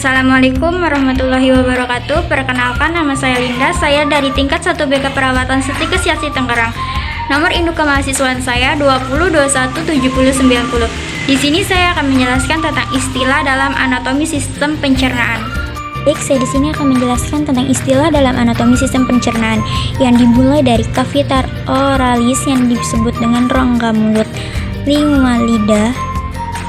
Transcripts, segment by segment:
Assalamualaikum warahmatullahi wabarakatuh. Perkenalkan, nama saya Linda. Saya dari tingkat 1B Keperawatan Setikes Yasi Tangerang. Nomor induk kemahasiswaan saya 20217090. Di sini saya akan menjelaskan tentang istilah dalam anatomi sistem pencernaan. Baik, saya di sini akan menjelaskan tentang istilah dalam anatomi sistem pencernaan yang dimulai dari cavitar oralis yang disebut dengan rongga mulut, lingua lidah,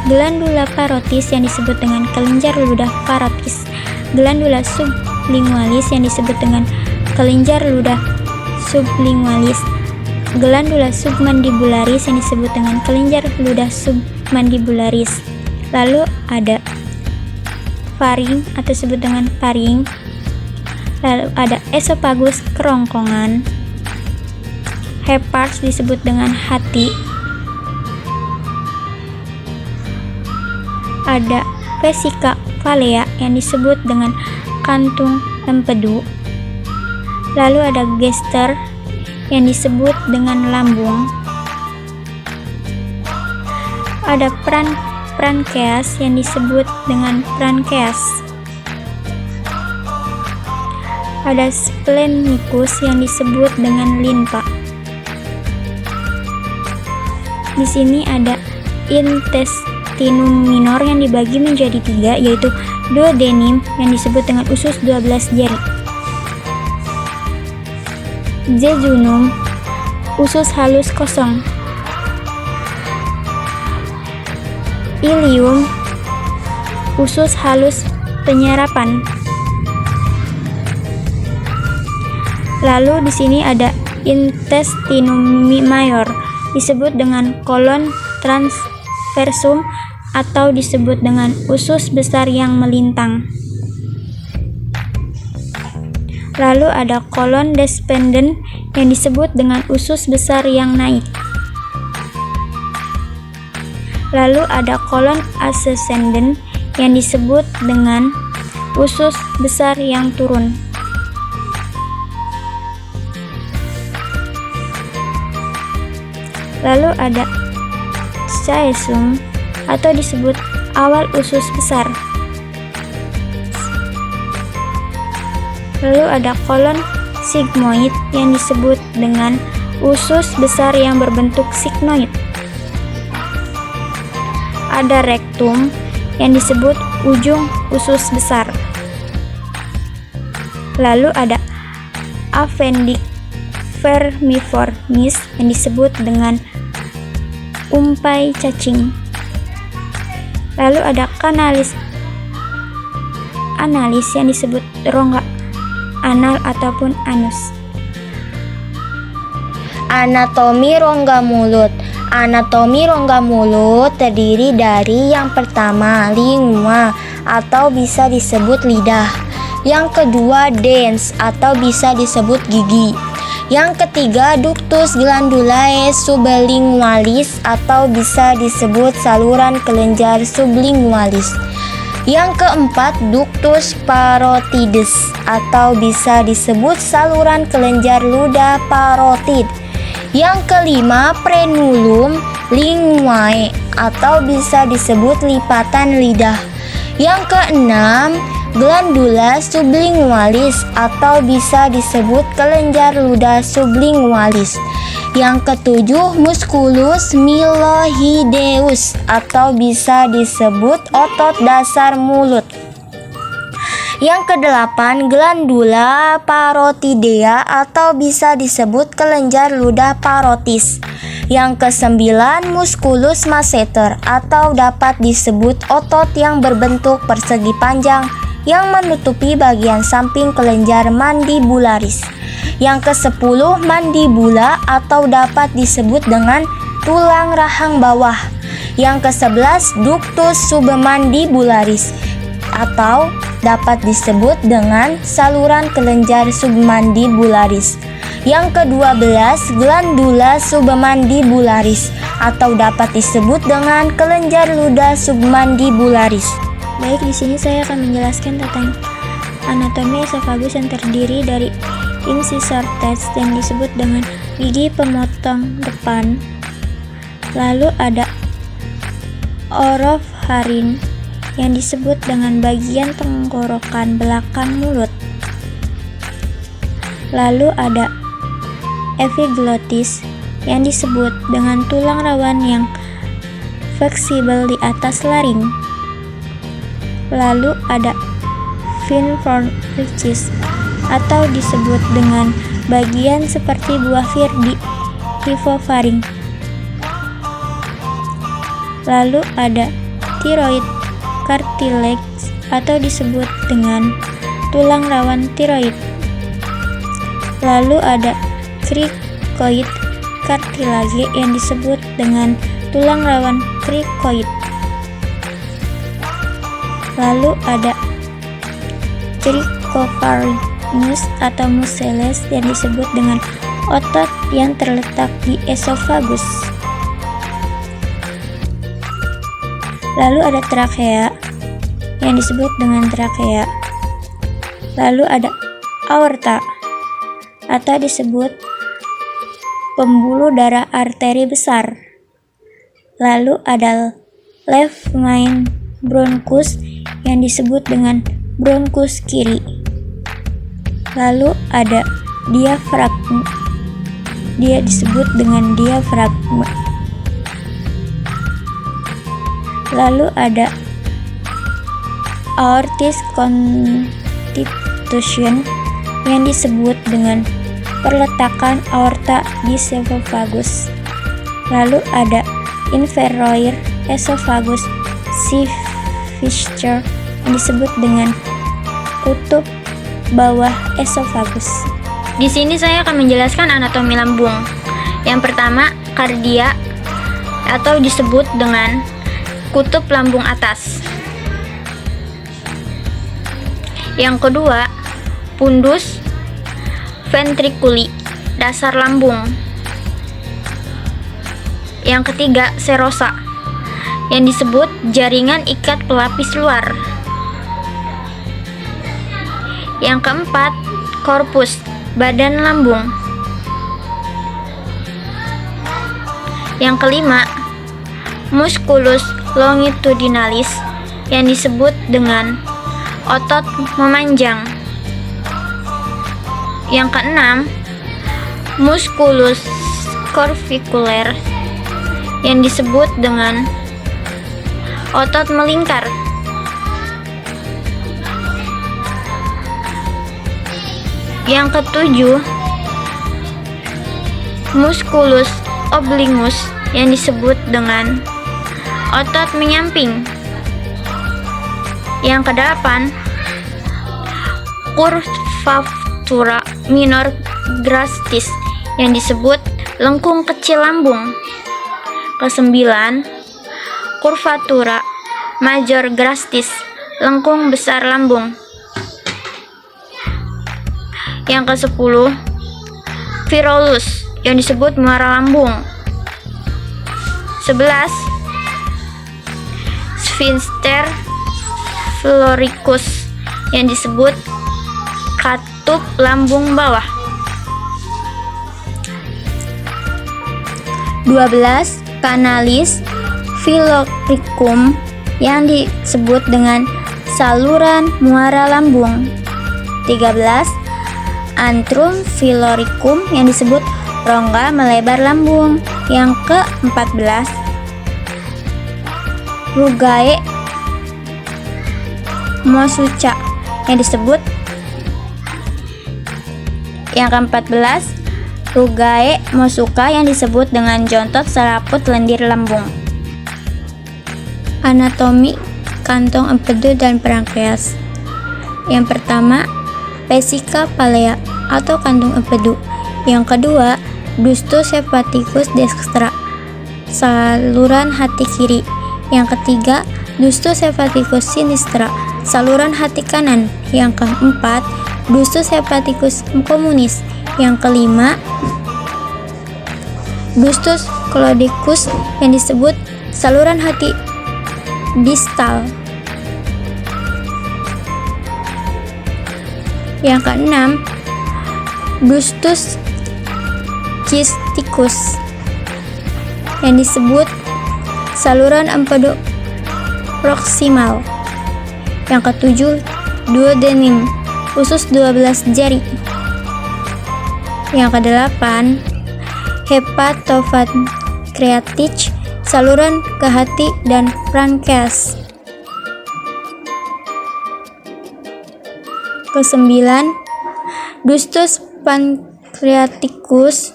glandula parotis yang disebut dengan kelenjar ludah parotis, glandula sublingualis yang disebut dengan kelenjar ludah sublingualis, glandula submandibularis yang disebut dengan kelenjar ludah submandibularis. Lalu ada faring atau disebut dengan faring. Lalu ada esophagus, kerongkongan. Hepars disebut dengan hati. Ada vesika valea yang disebut dengan kantung empedu. Lalu ada gester yang disebut dengan lambung. Ada pankreas yang disebut dengan pankreas. Ada splenikus yang disebut dengan limpa. Di sini ada intestinum minor yang dibagi menjadi 3, yaitu duodenum yang disebut dengan usus 12 jari, jejunum, usus halus kosong, ilium, usus halus penyerapan. Lalu di sini ada intestinum mayor disebut dengan kolon transversum atau disebut dengan usus besar yang melintang. Lalu ada kolon descendens yang disebut dengan usus besar yang naik. Lalu ada kolon ascendens yang disebut dengan usus besar yang turun. Lalu ada caecum atau disebut awal usus besar. Lalu ada kolon sigmoid yang disebut dengan usus besar yang berbentuk sigmoid. Ada rektum yang disebut ujung usus besar. Lalu ada appendix vermiformis yang disebut dengan umpai cacing. Lalu ada kanalis analis yang disebut rongga anal ataupun anus. Anatomi rongga mulut. Anatomi rongga mulut terdiri dari yang pertama lingua atau bisa disebut lidah, yang kedua dens atau bisa disebut gigi, yang ketiga ductus glandulae sublingualis atau bisa disebut saluran kelenjar sublingualis, yang keempat ductus parotides atau bisa disebut saluran kelenjar ludah parotid, yang kelima frenulum linguae atau bisa disebut lipatan lidah, yang keenam glandula sublingualis atau bisa disebut kelenjar ludah sublingualis, yang ketujuh musculus myloideus atau bisa disebut otot dasar mulut, yang kedelapan glandula parotidea atau bisa disebut kelenjar ludah parotis, yang kesembilan musculus masseter atau dapat disebut otot yang berbentuk persegi panjang yang menutupi bagian samping kelenjar mandibularis, yang ke-10 mandibula atau dapat disebut dengan tulang rahang bawah, yang ke-11 ductus submandibularis atau dapat disebut dengan saluran kelenjar submandibularis, yang ke-12 glandula submandibularis atau dapat disebut dengan kelenjar ludah submandibularis. Baik, di sini saya akan menjelaskan tentang anatomi esophagus yang terdiri dari incisor teeth yang disebut dengan gigi pemotong depan. Lalu ada oropharynx yang disebut dengan bagian tenggorokan belakang mulut. Lalu ada epiglottis yang disebut dengan tulang rawan yang fleksibel di atas laring. Lalu ada pharynx atau disebut dengan bagian seperti buah fir di hipofaring. Lalu ada thyroid cartilage atau disebut dengan tulang rawan tiroid. Lalu ada cricoid cartilage yang disebut dengan tulang rawan cricoid. Lalu ada cricopharynx atau muscles yang disebut dengan otot yang terletak di esofagus. Lalu ada trakea yang disebut dengan trakea. Lalu ada aorta atau disebut pembuluh darah arteri besar. Lalu ada left main bronchus yang disebut dengan bronkus kiri. Lalu ada diafragma, dia disebut dengan diafragma. Lalu ada aortic constitution yang disebut dengan perletakan aorta di esophagus. Lalu ada inferior esophagus fissure yang disebut dengan kutub bawah esophagus. Di sini saya akan menjelaskan anatomi lambung. Yang pertama, kardia atau disebut dengan kutub lambung atas. Yang kedua, fundus ventriculi, dasar lambung. Yang ketiga, serosa, yang disebut jaringan ikat pelapis luar. Yang keempat, korpus, badan lambung. Yang kelima, musculus longitudinalis, yang disebut dengan otot memanjang. Yang keenam, musculus corvicular, yang disebut dengan otot melingkar. Yang ketujuh, musculus obliquus, yang disebut dengan otot menyamping. Yang kedelapan, curvatura minor grastis, yang disebut lengkung kecil lambung. Kesembilan, curvatura major grastis, lengkung besar lambung. Yang ke-10, virolus, yang disebut muara lambung. 11, sphincter floricus, yang disebut katup lambung bawah. 12, canalis phyloricum, yang disebut dengan saluran muara lambung. 13, antrum phyloricum, yang disebut rongga melebar lambung. Yang ke-14, rugae mosucha, yang disebut. Yang ke-14, rugae mosuka, yang disebut dengan jontot selaput lendir lambung. Anatomi kantong empedu dan pankreas. Yang pertama, vesica palea atau kantong empedu. Yang kedua, ductus hepaticus dextra, saluran hati kiri. Yang ketiga, ductus hepaticus sinistra, saluran hati kanan. Yang keempat, ductus hepaticus communis. Yang kelima, ductus cloacus, yang disebut saluran hati distal. Yang keenam, ductus cysticus, yang disebut saluran empedu proksimal. Yang ketujuh, duodenim, usus 12 jari. Yang kedelapan, hepatopankreatic, saluran ke hati dan pankreas. Kesembilan, ductus pancreaticus,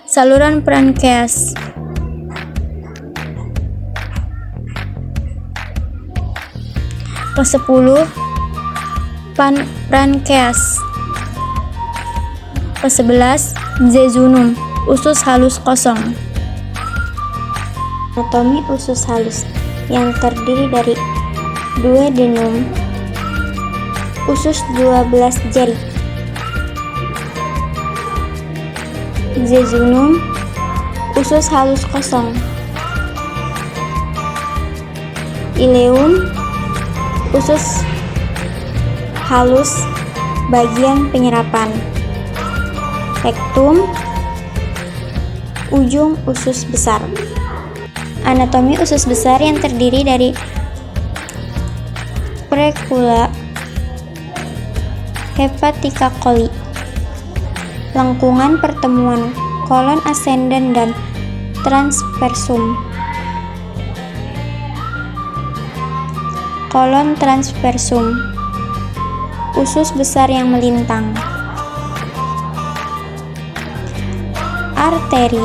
saluran pankreas. Kesepuluh, pankreas. Kesebelas, jejunum, usus halus kosong. Anatomi usus halus yang terdiri dari duodenum, usus 12 jari, jejunum, usus halus kosong, ileum, usus halus bagian penyerapan, rektum, ujung usus besar. Anatomi usus besar yang terdiri dari precula, hepatica coli, lengkungan pertemuan kolon ascendens dan transversum, kolon transversum, usus besar yang melintang. Arteri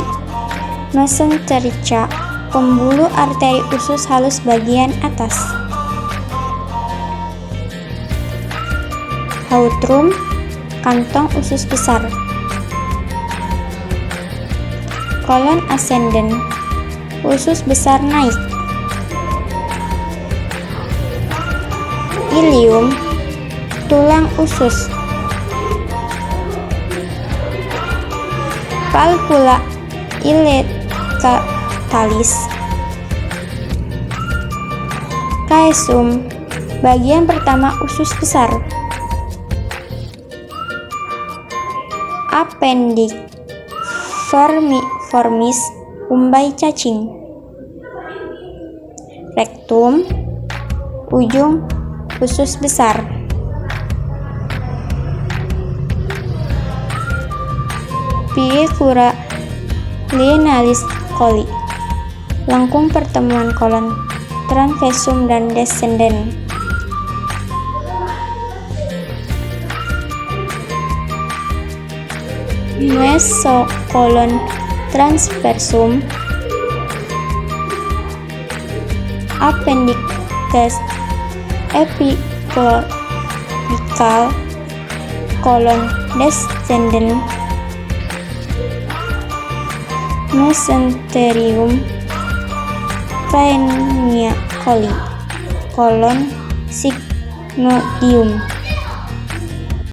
mesenterica, pembuluh arteri usus halus bagian atas. Hautrum, kantong usus besar. Kolon ascendens, usus besar naik. Ilium, tulang usus. Palpula iletatalis. Caecum, bagian pertama usus besar. Appendix vermiformis, umbai cacing. Rektum, ujung usus besar. Picura lienalis coli, lengkung pertemuan kolon transversum dan descendens. Mesokolon transversum. Appendix epiclobical, kolon descendens. Mesenterium pneumonia coli, kolon sigmoidium.